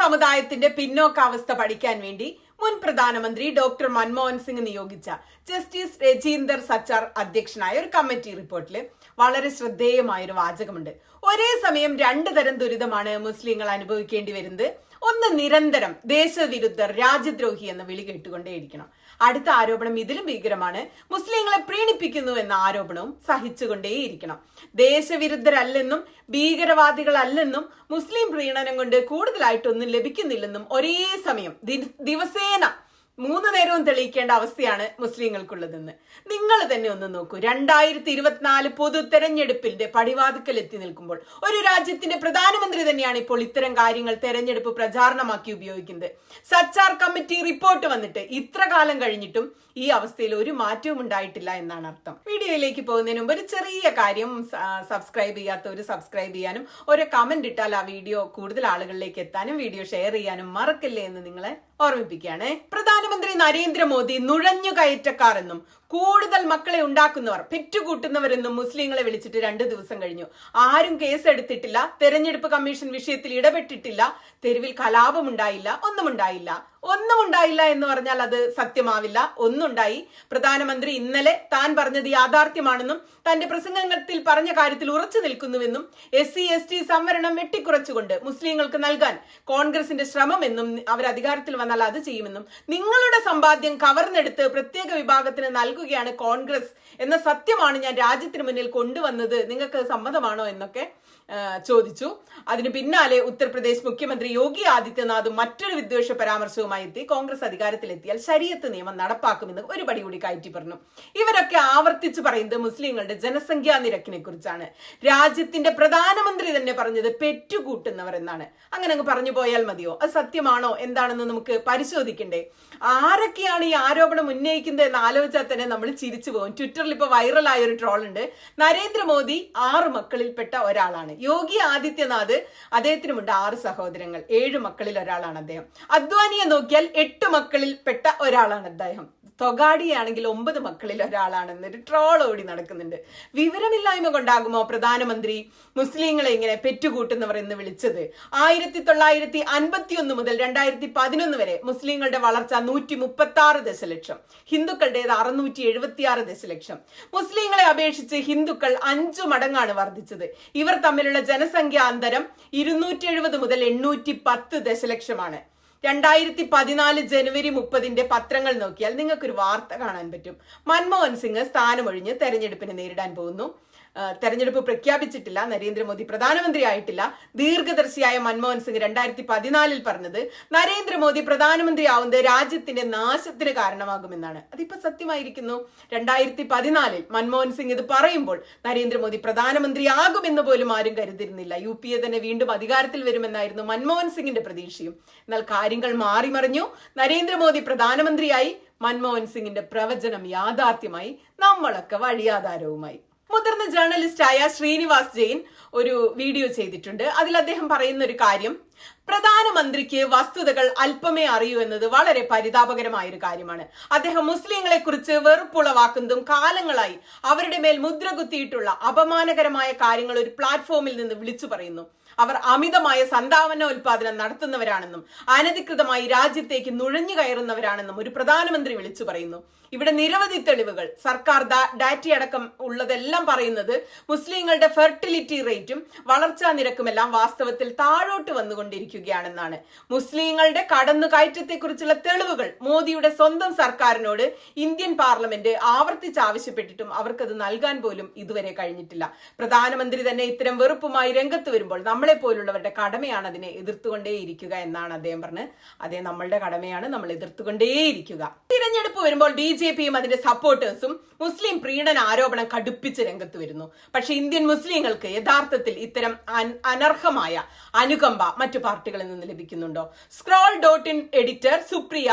സമുദായത്തിന്റെ പിന്നോക്കാവസ്ഥ പഠിക്കാൻ വേണ്ടി മുൻ പ്രധാനമന്ത്രി ഡോക്ടർ മൻമോഹൻ സിംഗ് നിയോഗിച്ച ജസ്റ്റിസ് രജീന്ദർ സച്ചാർ അധ്യക്ഷനായ ഒരു കമ്മിറ്റി റിപ്പോർട്ടിൽ വളരെ ശ്രദ്ധേയമായൊരു വാചകമുണ്ട്. ഒരേ സമയം രണ്ടു തരം ദുരിതമാണ് മുസ്ലിങ്ങൾ അനുഭവിക്കേണ്ടി വരുന്നത്. ഒന്ന്, നിരന്തരം ദേശവിരുദ്ധർ, രാജ്യദ്രോഹി എന്ന വിളി കേട്ടുകൊണ്ടേയിരിക്കണം. അടുത്ത ആരോപണം ഇതിലും ഭീകരമാണ്. മുസ്ലിങ്ങളെ പ്രീണിപ്പിക്കുന്നു എന്ന ആരോപണവും സഹിച്ചുകൊണ്ടേയിരിക്കണം. ദേശവിരുദ്ധരല്ലെന്നും ഭീകരവാദികളല്ലെന്നും മുസ്ലിം പ്രീണനം കൊണ്ട് കൂടുതലായിട്ടൊന്നും ലഭിക്കുന്നില്ലെന്നും ഒരേ സമയം ദിവസേന 3 നേരവും തെളിയിക്കേണ്ട അവസ്ഥയാണ് മുസ്ലിങ്ങൾക്കുള്ളതെന്ന് നിങ്ങൾ തന്നെ ഒന്ന് നോക്കൂ. 2024 പൊതു തെരഞ്ഞെടുപ്പിന്റെ പടിവാതിക്കൽ എത്തി നിൽക്കുമ്പോൾ ഒരു രാജ്യത്തിന്റെ പ്രധാനമന്ത്രി തന്നെയാണ് ഇപ്പോൾ ഇത്തരം കാര്യങ്ങൾ തെരഞ്ഞെടുപ്പ് പ്രചാരണമാക്കി ഉപയോഗിക്കുന്നത്. സച്ചാർ കമ്മിറ്റി റിപ്പോർട്ട് വന്നിട്ട് ഇത്ര കാലം കഴിഞ്ഞിട്ടും ഈ അവസ്ഥയിൽ ഒരു മാറ്റവും ഉണ്ടായിട്ടില്ല എന്നാണ് അർത്ഥം. വീഡിയോയിലേക്ക് പോകുന്നതിന് മുമ്പ് ഒരു ചെറിയ കാര്യം, സബ്സ്ക്രൈബ് ചെയ്യാത്തവർ സബ്സ്ക്രൈബ് ചെയ്യാനും ഒരു കമന്റ് ഇട്ടാൽ ആ വീഡിയോ കൂടുതൽ ആളുകളിലേക്ക് എത്താനും വീഡിയോ ഷെയർ ചെയ്യാനും മറക്കല്ലേ എന്ന് നിങ്ങളെ ഓർമ്മിപ്പിക്കുകയാണ്. പ്രധാനമന്ത്രി നരേന്ദ്രമോദി നുഴഞ്ഞുകയറ്റക്കാർ എന്നും കൂടുതൽ മക്കളെ ഉണ്ടാക്കുന്നവർ, പെറ്റുകൂട്ടുന്നവരെന്നും മുസ്ലിങ്ങളെ വിളിച്ചിട്ട് 2 ദിവസം കഴിഞ്ഞു. ആരും കേസെടുത്തിട്ടില്ല, തെരഞ്ഞെടുപ്പ് കമ്മീഷൻ വിഷയത്തിൽ ഇടപെട്ടിട്ടില്ല, തെരുവിൽ കലാപമുണ്ടായില്ല, ഒന്നും ഉണ്ടായില്ല എന്ന് പറഞ്ഞാൽ അത് സത്യമാവില്ല. ഒന്നുണ്ടായി. പ്രധാനമന്ത്രി ഇന്നലെ താൻ പറഞ്ഞത് യാഥാർത്ഥ്യമാണെന്നും തന്റെ പ്രസംഗത്തിൽ പറഞ്ഞ കാര്യത്തിൽ ഉറച്ചു നിൽക്കുന്നുവെന്നും SC/ST സംവരണം വെട്ടിക്കുറച്ചുകൊണ്ട് മുസ്ലിങ്ങൾക്ക് നൽകാൻ കോൺഗ്രസിന്റെ ശ്രമമെന്നും അവർ അധികാരത്തിൽ വന്നാൽ അത് ചെയ്യുമെന്നും നിങ്ങളുടെ സമ്പാദ്യം കവർന്നെടുത്ത് പ്രത്യേക വിഭാഗത്തിന് നൽകുകയാണ് കോൺഗ്രസ് എന്ന സത്യമാണ് ഞാൻ രാജ്യത്തിന് മുന്നിൽ കൊണ്ടുവന്നത്, നിങ്ങൾക്ക് സമ്മതമാണോ എന്നൊക്കെ ചോദിച്ചു. അതിന് പിന്നാലെ ഉത്തർപ്രദേശ് മുഖ്യമന്ത്രി യോഗി ആദിത്യനാഥും മറ്റൊരു വിദ്വേഷ പരാമർശവുമായി എത്തി. കോൺഗ്രസ് അധികാരത്തിലെത്തിയാൽ ശരീഅത്ത് നിയമം നടപ്പാക്കുമെന്ന് ഒരു പടി കൂടി കയറ്റി പറഞ്ഞു. ഇവരൊക്കെ ആവർത്തിച്ച് പറയുന്നത് മുസ്ലിങ്ങളുടെ ജനസംഖ്യാ നിരക്കിനെ കുറിച്ചാണ്. രാജ്യത്തിന്റെ പ്രധാനമന്ത്രി തന്നെ പറഞ്ഞത് പെറ്റുകൂട്ടുന്നവർ എന്നാണ്. അങ്ങനെ അങ്ങ് പറഞ്ഞു പോയാൽ മതിയോ? അത് സത്യമാണോ എന്താണെന്ന് നമുക്ക് പരിശോധിക്കണ്ടേ? ആരൊക്കെയാണ് ഈ ആരോപണം ഉന്നയിക്കുന്നത് എന്ന് ആലോചിച്ചാൽ തന്നെ നമ്മൾ ചിരിച്ചു പോകും. ട്വിറ്ററിൽ ഇപ്പൊ വൈറലായ ഒരു ട്രോൾ ഉണ്ട്. നരേന്ദ്രമോദി 6 മക്കളിൽപ്പെട്ട ഒരാളാണ്. യോഗി ആദിത്യനാഥ്, അദ്ദേഹത്തിനുമുണ്ട് 6 സഹോദരങ്ങൾ, 7 മക്കളിൽ ഒരാളാണ് അദ്ദേഹം. അദ്വാനിയെ നോക്കിയാൽ 8 മക്കളിൽ പെട്ട ഒരാളാണ് അദ്ദേഹം. തൊഗാഡിയാണെങ്കിൽ 9 മക്കളിൽ ഒരാളാണെന്നൊരു ട്രോൾ ഓടി നടക്കുന്നുണ്ട്. വിവരമില്ലായ്മ കൊണ്ടാകുമോ പ്രധാനമന്ത്രി മുസ്ലിങ്ങളെ ഇങ്ങനെ പെറ്റുകൂട്ടുന്നവർ എന്ന് വിളിച്ചത്? 1951 മുതൽ 2011 വരെ മുസ്ലിങ്ങളുടെ വളർച്ച 136 ദശലക്ഷം, ഹിന്ദുക്കളുടേത് 676 ദശലക്ഷം. മുസ്ലിങ്ങളെ അപേക്ഷിച്ച് ഹിന്ദുക്കൾ 5 മടങ്ങാണ് വർദ്ധിച്ചത്. ഇവർ തമ്മിലുള്ള ജനസംഖ്യാ അന്തരം 270 മുതൽ 810 ദശലക്ഷമാണ്. 2014 ജനുവരി 30 പത്രങ്ങൾ നോക്കിയാൽ നിങ്ങൾക്കൊരു വാർത്ത കാണാൻ പറ്റും. മൻമോഹൻ സിംഗ് സ്ഥാനമൊഴിഞ്ഞ് തെരഞ്ഞെടുപ്പിനെ നേരിടാൻ പോകുന്നു. തെരഞ്ഞെടുപ്പ് പ്രഖ്യാപിച്ചിട്ടില്ല, നരേന്ദ്രമോദി പ്രധാനമന്ത്രി ആയിട്ടില്ല. ദീർഘദർശിയായ മൻമോഹൻ സിംഗ് 2014 പറഞ്ഞത് നരേന്ദ്രമോദി പ്രധാനമന്ത്രി ആവുന്നത് രാജ്യത്തിന്റെ നാശത്തിന് കാരണമാകുമെന്നാണ്. അതിപ്പോ സത്യമായിരിക്കുന്നു. 2014 മൻമോഹൻ സിംഗ് ഇത് പറയുമ്പോൾ നരേന്ദ്രമോദി പ്രധാനമന്ത്രി ആകുമെന്ന് പോലും ആരും കരുതിരുന്നില്ല. UPA തന്നെ വീണ്ടും അധികാരത്തിൽ വരുമെന്നായിരുന്നു മൻമോഹൻ സിംഗിന്റെ പ്രതീക്ഷയും. എന്നാൽ കാര്യങ്ങൾ മാറിമറിഞ്ഞു. നരേന്ദ്രമോദി പ്രധാനമന്ത്രിയായി. മൻമോഹൻ സിംഗിന്റെ പ്രവചനം യാഥാർത്ഥ്യമായി. നമ്മളൊക്കെ വഴിയാധാരവുമായി. മുതിർന്ന ജേർണലിസ്റ്റായ ശ്രീനിവാസ് ജെയിൻ ഒരു വീഡിയോ ചെയ്തിട്ടുണ്ട്. അതിൽ അദ്ദേഹം പറയുന്ന ഒരു കാര്യം, പ്രധാനമന്ത്രിക്ക് വസ്തുതകൾ അല്പമേ അറിയൂ എന്നത് വളരെ പരിതാപകരമായ ഒരു കാര്യമാണ്. അദ്ദേഹം മുസ്ലിങ്ങളെ കുറിച്ച് വെറുപ്പുളവാക്കുന്നതും കാലങ്ങളായി അവരുടെ മേൽ മുദ്ര കുത്തിയിട്ടുള്ള അപമാനകരമായ കാര്യങ്ങൾ ഒരു പ്ലാറ്റ്ഫോമിൽ നിന്ന് വിളിച്ചു പറയുന്നു. അവർ അമിതമായ സന്താവന ഉൽപാദനം നടത്തുന്നവരാണെന്നും അനധികൃതമായി രാജ്യത്തേക്ക് നുഴഞ്ഞു കയറുന്നവരാണെന്നും ഒരു പ്രധാനമന്ത്രി വിളിച്ചു പറയുന്നു. ഇവിടെ നിരവധി തെളിവുകൾ, സർക്കാർ ഡാറ്റയടക്കം ഉള്ളതെല്ലാം പറയുന്നത് മുസ്ലിങ്ങളുടെ ഫെർട്ടിലിറ്റി റേറ്റും വളർച്ചാ നിരക്കുമെല്ലാം വാസ്തവത്തിൽ താഴോട്ട് വന്നുകൊണ്ടിരിക്കുകയാണെന്നാണ്. മുസ്ലിങ്ങളുടെ കടന്നുകയറ്റത്തെക്കുറിച്ചുള്ള തെളിവുകൾ മോദിയുടെ സ്വന്തം സർക്കാരിനോട് ഇന്ത്യൻ പാർലമെന്റ് ആവർത്തിച്ച് ആവശ്യപ്പെട്ടിട്ടും അവർക്കത് നൽകാൻ പോലും ഇതുവരെ കഴിഞ്ഞിട്ടില്ല. പ്രധാനമന്ത്രി തന്നെ ഇത്തരം വെറുപ്പുമായി രംഗത്ത് വരുമ്പോൾ നമ്മളെ പോലുള്ളവരുടെ കടമയാണ് അതിനെ എതിർത്തുകൊണ്ടേയിരിക്കുക എന്നാണ് അദ്ദേഹം പറഞ്ഞത്. അതേ, നമ്മളുടെ കടമയാണ്, നമ്മൾ എതിർത്തുകൊണ്ടേയിരിക്കുക. തിരഞ്ഞെടുപ്പ് വരുമ്പോൾ BJPയും അതിന്റെ സപ്പോർട്ടേഴ്സും മുസ്ലിം പ്രീണന ആരോപണം കടുപ്പിച്ച് രംഗത്ത് വരുന്നു. പക്ഷെ ഇന്ത്യൻ മുസ്ലിങ്ങൾക്ക് യഥാർത്ഥത്തിൽ ഇത്തരം അനർഹമായ അനുകമ്പ മറ്റു പാർട്ടികളിൽ നിന്ന് ലഭിക്കുന്നുണ്ടോ? scroll.in editor Supriya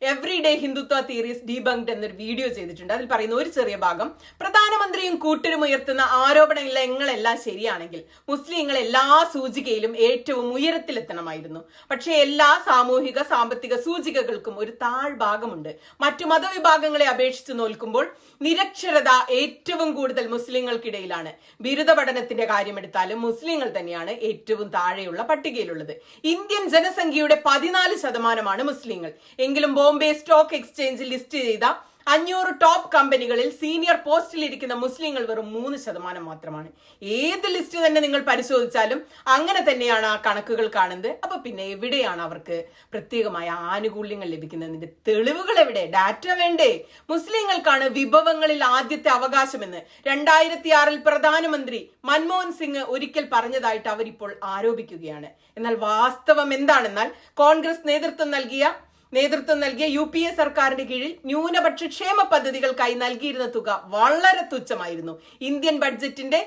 everyday Hindutva theories debunked എന്നൊരു വീഡിയോ ചെയ്തിട്ടുണ്ട്. അതിൽ പറയുന്ന ഒരു ചെറിയ ഭാഗം, പ്രധാനമന്ത്രിയും കൂട്ടരും ഉയർത്തുന്ന ആരോപണങ്ങളെല്ലാം ശരിയാണെങ്കിൽ മുസ്ലിങ്ങൾ എല്ലാ സൂചികയിലും ഏറ്റവും ഉയരത്തിലെത്തണമായിരുന്നു. പക്ഷേ എല്ലാ സാമൂഹിക സാമ്പത്തിക സൂചികകൾക്കും ഒരു താഴ്ഭാഗമുണ്ട്. മറ്റു മതവിഭാഗങ്ങളെ അപേക്ഷിച്ച് നോക്കുമ്പോൾ നിരക്ഷരത ഏറ്റവും കൂടുതൽ മുസ്ലിങ്ങൾക്കിടയിലാണ്. ബിരുദ പഠനത്തിന്റെ കാര്യമെടുത്താലും മുസ്ലിങ്ങൾ തന്നെയാണ് ഏറ്റവും താഴെയുള്ള പട്ടികയിലുള്ളത്. ഇന്ത്യൻ ജനസംഖ്യയുടെ 14% മുസ്ലിങ്ങൾ. എങ്കിലും ബോംബെ സ്റ്റോക്ക് എക്സ്ചേഞ്ചിൽ ലിസ്റ്റ് ചെയ്ത 500 ടോപ്പ് കമ്പനികളിൽ സീനിയർ പോസ്റ്റിൽ ഇരിക്കുന്ന മുസ്ലിങ്ങൾ വെറും 3% മാത്രമാണ്. ഏത് ലിസ്റ്റ് തന്നെ നിങ്ങൾ പരിശോധിച്ചാലും അങ്ങനെ തന്നെയാണ് ആ കണക്കുകൾ കാണുന്നത്. അപ്പൊ പിന്നെ എവിടെയാണ് അവർക്ക് പ്രത്യേകമായ ആനുകൂല്യങ്ങൾ ലഭിക്കുന്നതിന്റെ തെളിവുകൾ എവിടെ? ഡാറ്റ വേണ്ടേ? മുസ്ലിങ്ങൾക്കാണ് വിഭവങ്ങളിൽ ആദ്യത്തെ അവകാശമെന്ന് 2006 പ്രധാനമന്ത്രി മൻമോഹൻ സിംഗ് ഒരിക്കൽ പറഞ്ഞതായിട്ട് അവരിപ്പോൾ ആരോപിക്കുകയാണ്. എന്നാൽ വാസ്തവം എന്താണെന്നാൽ കോൺഗ്രസ് നേതൃത്വം നൽകിയ UPA സർക്കാരിന്റെ കീഴിൽ ന്യൂനപക്ഷ ക്ഷേമ പദ്ധതികൾക്കായി നൽകിയിരുന്ന തുക വളരെ തുച്ഛമായിരുന്നു. ഇന്ത്യൻ ബഡ്ജറ്റിന്റെ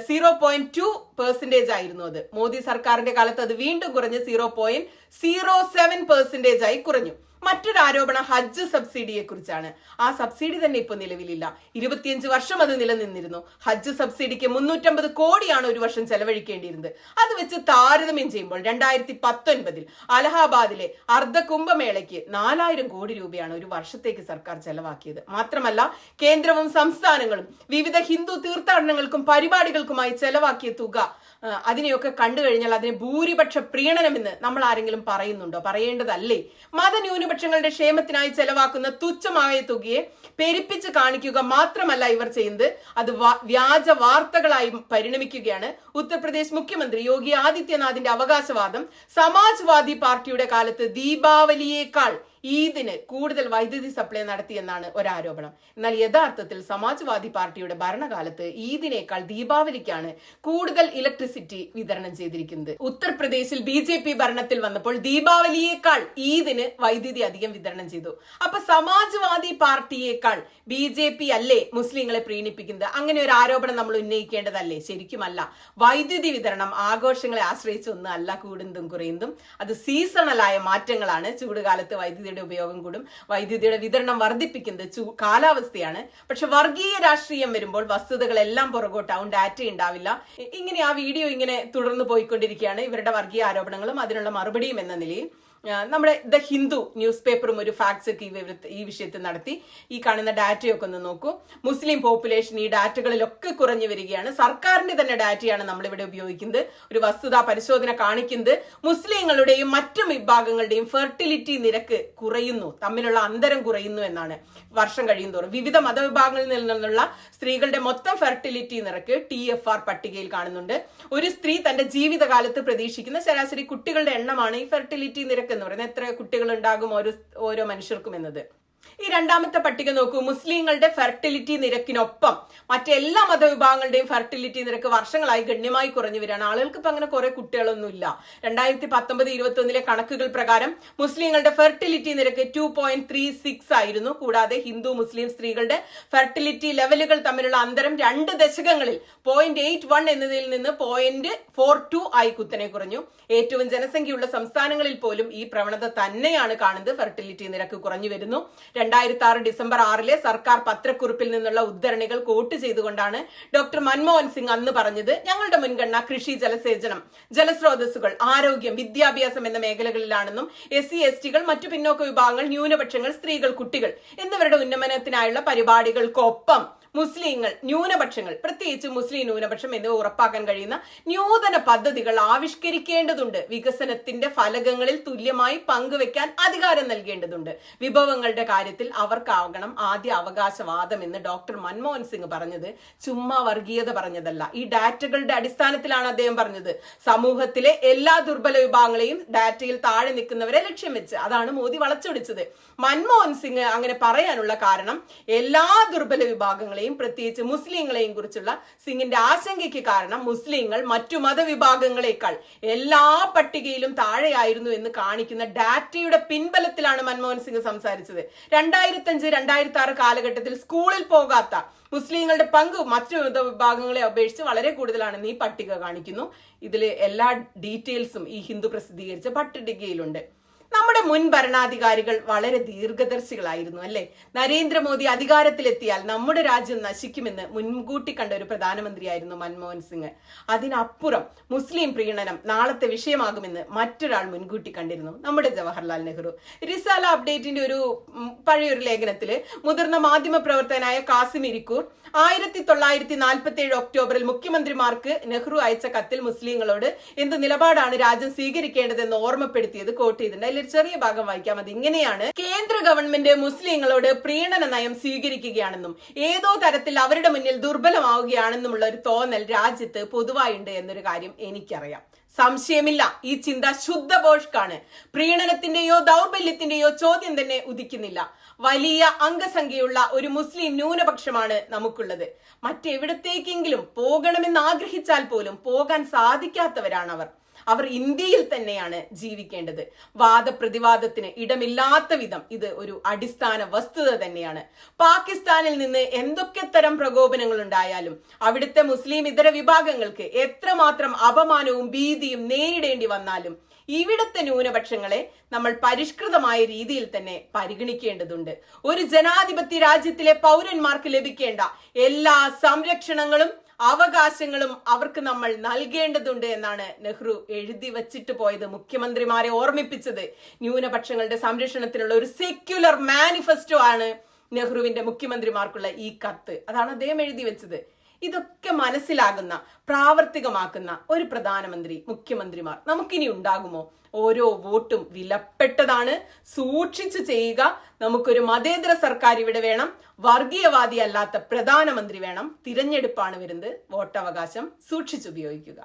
0.2% ആയിരുന്നു അത്. മോദി സർക്കാരിന്റെ കാലത്ത് അത് വീണ്ടും കുറഞ്ഞ് 0.07% ആയി കുറഞ്ഞു. മറ്റൊരു ആരോപണം ഹജ്ജ് സബ്സിഡിയെ കുറിച്ചാണ്. ആ സബ്സിഡി തന്നെ ഇപ്പൊ നിലവിലില്ല. 25 വർഷം അത് നിലനിന്നിരുന്നു. ഹജ്ജ് സബ്സിഡിക്ക് 350 കോടിയാണ് ഒരു വർഷം ചെലവഴിക്കേണ്ടിയിരുന്നത്. അത് വെച്ച് താരതമ്യം ചെയ്യുമ്പോൾ 2019 അലഹാബാദിലെ അർദ്ധ കുംഭമേളയ്ക്ക് 4000 കോടി രൂപയാണ് ഒരു വർഷത്തേക്ക് സർക്കാർ ചെലവാക്കിയത്. മാത്രമല്ല കേന്ദ്രവും സംസ്ഥാനങ്ങളും വിവിധ ഹിന്ദു തീർത്ഥാടനങ്ങൾക്കും പരിപാടികൾക്കുമായി ചെലവാക്കിയ തുക, അതിനെയൊക്കെ കണ്ടു കഴിഞ്ഞാൽ അതിനെ ഭൂരിപക്ഷ പ്രീണനമെന്ന് നമ്മൾ ആരെങ്കിലും പറയുന്നുണ്ടോ? പറയേണ്ടതല്ലേ? മതന്യൂനപക്ഷങ്ങളുടെ ക്ഷേമത്തിനായി ചെലവാക്കുന്ന തുച്ഛമായ തുകയെ പെരുപ്പിച്ച് കാണിക്കുക മാത്രമല്ല ഇവർ ചെയ്യുന്നത്, അത് വ്യാജ വാർത്തകളായി പരിണമിക്കുകയാണ്. ഉത്തർപ്രദേശ് മുഖ്യമന്ത്രി യോഗി ആദിത്യനാഥിന്റെ അവകാശവാദം സമാജ്വാദി പാർട്ടിയുടെ കാലത്ത് ദീപാവലിയേക്കാൾ ഈദിന് കൂടുതൽ വൈദ്യുതി സപ്ലൈ നടത്തിയെന്നാണ് ഒരാരോപണം. എന്നാൽ യഥാർത്ഥത്തിൽ സമാജ്വാദി പാർട്ടിയുടെ ഭരണകാലത്ത് ഈദിനേക്കാൾ ദീപാവലിക്കാണ് കൂടുതൽ ഇലക്ട്രിസിറ്റി വിതരണം ചെയ്തിരിക്കുന്നത്. ഉത്തർപ്രദേശിൽ BJP ഭരണത്തിൽ വന്നപ്പോൾ ദീപാവലിയേക്കാൾ ഈദിന് വൈദ്യുതി അധികം വിതരണം ചെയ്തു. അപ്പൊ സമാജ്വാദി പാർട്ടിയേക്കാൾ BJP അല്ലേ മുസ്ലിങ്ങളെ പ്രീണിപ്പിക്കുന്നത്? അങ്ങനെ ഒരു ആരോപണം നമ്മൾ ഉന്നയിക്കേണ്ടതല്ലേ? ശരിക്കുമല്ല. വൈദ്യുതി വിതരണം ആഘോഷങ്ങളെ ആശ്രയിച്ച് ഒന്നും അല്ല കൂടുന്നതും കുറയുന്നതും. അത് സീസണലായ മാറ്റങ്ങളാണ്. ചൂടുകാലത്ത് വൈദ്യുതിയുടെ ഉപയോഗം കൂടും. വൈദ്യുതിയുടെ വിതരണം വർദ്ധിപ്പിക്കുന്നത് കാലാവസ്ഥയാണ്. പക്ഷെ വർഗീയ രാഷ്ട്രീയം വരുമ്പോൾ വസ്തുതകളെല്ലാം പുറകോട്ടാവും, ഡാറ്റ ഉണ്ടാവില്ല. ഇങ്ങനെ ആ വീഡിയോ ഇങ്ങനെ തുടർന്ന് പോയിക്കൊണ്ടിരിക്കുകയാണ്. ഇവരുടെ വർഗീയ ആരോപണങ്ങളും അതിനുള്ള മറുപടിയും എന്ന നിലയിൽ നമ്മുടെ ദ ഹിന്ദു ന്യൂസ് പേപ്പറും ഒരു ഫാക്ട് ചെക്ക് ഈ വിഷയത്തിൽ നടത്തി. ഈ കാണുന്ന ഡാറ്റയൊക്കെ ഒന്ന് നോക്കൂ. മുസ്ലിം പോപ്പുലേഷൻ ഈ ഡാറ്റകളിലൊക്കെ കുറഞ്ഞു വരികയാണ്. സർക്കാരിന്റെ തന്നെ ഡാറ്റയാണ് നമ്മളിവിടെ ഉപയോഗിക്കുന്നത്. ഒരു വസ്തുതാ പരിശോധന കാണിക്കുന്നത് മുസ്ലിങ്ങളുടെയും മറ്റു വിഭാഗങ്ങളുടെയും ഫെർട്ടിലിറ്റി നിരക്ക് കുറയുന്നു, തമ്മിലുള്ള അന്തരം കുറയുന്നു എന്നാണ്. വർഷം കഴിയുന്തോറും വിവിധ മതവിഭാഗങ്ങളിൽ നിന്നുള്ള സ്ത്രീകളുടെ മൊത്തം ഫെർട്ടിലിറ്റി നിരക്ക് TFR പട്ടികയിൽ കാണുന്നുണ്ട്. ഒരു സ്ത്രീ തന്റെ ജീവിതകാലത്ത് പ്രതീക്ഷിക്കുന്ന ശരാശരി കുട്ടികളുടെ എണ്ണമാണ് ഈ ഫെർട്ടിലിറ്റി നിരക്ക് എന്ന് പറയുന്നത്. എത്ര കുട്ടികൾ ഉണ്ടാകും ഓരോ മനുഷ്യർക്കും എന്നത്. ഈ രണ്ടാമത്തെ പട്ടിക നോക്കൂ. മുസ്ലിങ്ങളുടെ ഫെർട്ടിലിറ്റി നിരക്കിനൊപ്പം മറ്റെല്ലാ മതവിഭാഗങ്ങളുടെയും ഫെർട്ടിലിറ്റി നിരക്ക് വർഷങ്ങളായി ഗണ്യമായി കുറഞ്ഞു വരികയാണ്. ആളുകൾക്ക് ഇപ്പൊ അങ്ങനെ കുറെ കുട്ടികളൊന്നുമില്ല. 2019-21 കണക്കുകൾ പ്രകാരം മുസ്ലിങ്ങളുടെ ഫെർട്ടിലിറ്റി നിരക്ക് 2.36 ആയിരുന്നു. കൂടാതെ ഹിന്ദു മുസ്ലിം സ്ത്രീകളുടെ ഫെർട്ടിലിറ്റി ലെവലുകൾ തമ്മിലുള്ള അന്തരം 2 ദശകങ്ങളിൽ 0.81 എന്നതിൽ നിന്ന് 0.42 ആയി കുത്തനെ കുറഞ്ഞു. ഏറ്റവും ജനസംഖ്യയുള്ള സംസ്ഥാനങ്ങളിൽ പോലും ഈ പ്രവണത തന്നെയാണ് കാണുന്നത്. ഫെർട്ടിലിറ്റി നിരക്ക് കുറഞ്ഞു വരുന്നു. 2006 ഡിസംബർ 6 സർക്കാർ പത്രക്കുറിപ്പിൽ നിന്നുള്ള ഉദ്ധരണികൾ കോട്ട് ചെയ്തുകൊണ്ടാണ് ഡോക്ടർ മൻമോഹൻ സിംഗ് അന്ന് പറഞ്ഞത്, ഞങ്ങളുടെ മുൻഗണന കൃഷി, ജലസേചനം, ജലസ്രോതസ്സുകൾ, ആരോഗ്യം, വിദ്യാഭ്യാസം എന്ന മേഖലകളിലാണെന്നും SC ST മറ്റു പിന്നോക്ക വിഭാഗങ്ങൾ, ന്യൂനപക്ഷങ്ങൾ, സ്ത്രീകൾ, കുട്ടികൾ എന്നിവരുടെ ഉന്നമനത്തിനായുള്ള പരിപാടികൾക്കൊപ്പം മുസ്ലിങ്ങൾ, ന്യൂനപക്ഷങ്ങൾ, പ്രത്യേകിച്ച് മുസ്ലിം ന്യൂനപക്ഷം എന്നിവ ഉറപ്പാക്കാൻ കഴിയുന്ന നൂതന പദ്ധതികൾ ആവിഷ്കരിക്കേണ്ടതുണ്ട്. വികസനത്തിന്റെ ഫലകങ്ങളിൽ തുല്യമായി പങ്കുവെക്കാൻ അധികാരം നൽകേണ്ടതുണ്ട്. വിഭവങ്ങളുടെ കാര്യത്തിൽ അവർക്കാകണം ആദ്യ അവകാശവാദം എന്ന് ഡോക്ടർ മൻമോഹൻ സിംഗ് പറഞ്ഞത് ചുമ്മാ വർഗീയത പറഞ്ഞതല്ല. ഈ ഡാറ്റകളുടെ അടിസ്ഥാനത്തിലാണ് അദ്ദേഹം പറഞ്ഞത്. സമൂഹത്തിലെ എല്ലാ ദുർബല വിഭാഗങ്ങളെയും ഡാറ്റയിൽ താഴെ നിൽക്കുന്നവരെ ലക്ഷ്യം വെച്ച്. അതാണ് മോദി വളച്ചൊടിച്ചത്. മൻമോഹൻ സിംഗ് അങ്ങനെ പറയാനുള്ള കാരണം എല്ലാ ദുർബല വിഭാഗങ്ങളെയും പ്രത്യേകിച്ച് മുസ്ലിങ്ങളെയും കുറിച്ചുള്ള സിംഗിന്റെ ആശങ്കയ്ക്ക് കാരണം മുസ്ലിങ്ങൾ മറ്റു മതവിഭാഗങ്ങളെക്കാൾ എല്ലാ പട്ടികയിലും താഴെയായിരുന്നു എന്ന് കാണിക്കുന്ന ഡാറ്റയുടെ പിൻബലത്തിലാണ് മൻമോഹൻ സിംഗ് സംസാരിച്ചത്. 2005-2006 കാലഘട്ടത്തിൽ സ്കൂളിൽ പോകാത്ത മുസ്ലിങ്ങളുടെ പങ്ക് മറ്റു മതവിഭാഗങ്ങളെ അപേക്ഷിച്ച് വളരെ കൂടുതലാണെന്ന് ഈ പട്ടിക കാണിക്കുന്നു. ഇതിൽ എല്ലാ ഡീറ്റെയിൽസും ഈ ഹിന്ദു പ്രസിദ്ധീകരിച്ച പട്ടികയിലുണ്ട്. നമ്മുടെ മുൻ ഭരണാധികാരികൾ വളരെ ദീർഘദർശികളായിരുന്നു അല്ലെ. നരേന്ദ്രമോദി അധികാരത്തിലെത്തിയാൽ നമ്മുടെ രാജ്യം നശിക്കുമെന്ന് മുൻകൂട്ടി കണ്ട ഒരു പ്രധാനമന്ത്രിയായിരുന്നു മൻമോഹൻ സിംഗ്. അതിനപ്പുറം മുസ്ലിം പ്രീണനം നാളത്തെ വിഷയമാകുമെന്ന് മറ്റൊരാൾ മുൻകൂട്ടി കണ്ടിരുന്നു, നമ്മുടെ ജവഹർലാൽ നെഹ്റു. റിസാല അപ്ഡേറ്റിന്റെ ഒരു പഴയൊരു ലേഖനത്തില് മുതിർന്ന മാധ്യമ പ്രവർത്തകനായ കാസിം ഇരിക്കൂർ 1947 ഒക്ടോബറിൽ മുഖ്യമന്ത്രിമാർക്ക് നെഹ്റു അയച്ച കത്തിൽ മുസ്ലിങ്ങളോട് എന്ത് നിലപാടാണ് രാജ്യം സ്വീകരിക്കേണ്ടതെന്ന് ഓർമ്മപ്പെടുത്തിയത് കോട്ട് ചെയ്തിട്ടുണ്ട്. അതിലൊരു ചെറിയ ഭാഗം വായിക്കാൻ മതി. ഇങ്ങനെയാണ്: കേന്ദ്ര ഗവൺമെന്റ് മുസ്ലിങ്ങളോട് പ്രീണന നയം സ്വീകരിക്കുകയാണെന്നും ഏതോ തരത്തിൽ അവരുടെ മുന്നിൽ ദുർബലമാവുകയാണെന്നുമുള്ള ഒരു തോന്നൽ രാജ്യത്ത് പൊതുവായുണ്ട് എന്നൊരു കാര്യം എനിക്കറിയാം. സംശയമില്ല, ഈ ചിന്ത ശുദ്ധബോഷ്കാണ്. പ്രീണനത്തിന്റെയോ ദൗർബല്യത്തിന്റെയോ ചോദ്യം തന്നെ ഉദിക്കുന്നില്ല. വലിയ അംഗസംഖ്യയുള്ള ഒരു മുസ്ലിം ന്യൂനപക്ഷമാണ് നമുക്കുള്ളത്. മറ്റെവിടത്തേക്കെങ്കിലും പോകണമെന്ന് ആഗ്രഹിച്ചാൽ പോലും പോകാൻ സാധിക്കാത്തവരാണ് അവർ. അവർ ഇന്ത്യയിൽ തന്നെയാണ് ജീവിക്കേണ്ടത്. വാദപ്രതിവാദത്തിന് ഇടമില്ലാത്ത വിധം ഇത് ഒരു അടിസ്ഥാന വസ്തുത തന്നെയാണ്. പാകിസ്ഥാനിൽ നിന്ന് എന്തൊക്കെ തരം പ്രകോപനങ്ങൾ ഉണ്ടായാലും അവിടുത്തെ മുസ്ലിം ഇതര വിഭാഗങ്ങൾക്ക് എത്രമാത്രം അപമാനവും ഭീതിയും നേരിടേണ്ടി വന്നാലും ഇവിടത്തെ ന്യൂനപക്ഷങ്ങളെ നമ്മൾ പരിഷ്കൃതമായ രീതിയിൽ തന്നെ പരിഗണിക്കേണ്ടതുണ്ട്. ഒരു ജനാധിപത്യ രാജ്യത്തിലെ പൗരന്മാർക്ക് ലഭിക്കേണ്ട എല്ലാ സംരക്ഷണങ്ങളും അവകാശങ്ങളും അവർക്ക് നമ്മൾ നൽകേണ്ടതുണ്ട് എന്നാണ് നെഹ്റു എഴുതി വച്ചിട്ട് പോയത്, മുഖ്യമന്ത്രിമാരെ ഓർമ്മിപ്പിച്ചത്. ന്യൂനപക്ഷങ്ങളുടെ സംരക്ഷണത്തിനുള്ള ഒരു സെക്യുലർ മാനിഫെസ്റ്റോ ആണ് നെഹ്റുവിന്റെ മുഖ്യമന്ത്രിമാർക്കുള്ള ഈ കത്ത്. അതാണ് അദ്ദേഹം എഴുതി വെച്ചത്. ഇതൊക്കെ മനസ്സിലാകുന്ന പ്രാവർത്തികമാക്കുന്ന ഒരു പ്രധാനമന്ത്രി, മുഖ്യമന്ത്രിമാർ നമുക്കിനി ഉണ്ടാകുമോ? ഓരോ വോട്ടും വിലപ്പെട്ടതാണ്, സൂക്ഷിച്ചു ചെയ്യുക. നമുക്കൊരു മതേതര സർക്കാർ ഇവിടെ വേണം, വർഗീയവാദി അല്ലാത്ത പ്രധാനമന്ത്രി വേണം. തിരഞ്ഞെടുപ്പാണ് വരുന്നത്, വോട്ടവകാശം സൂക്ഷിച്ചുപയോഗിക്കുക.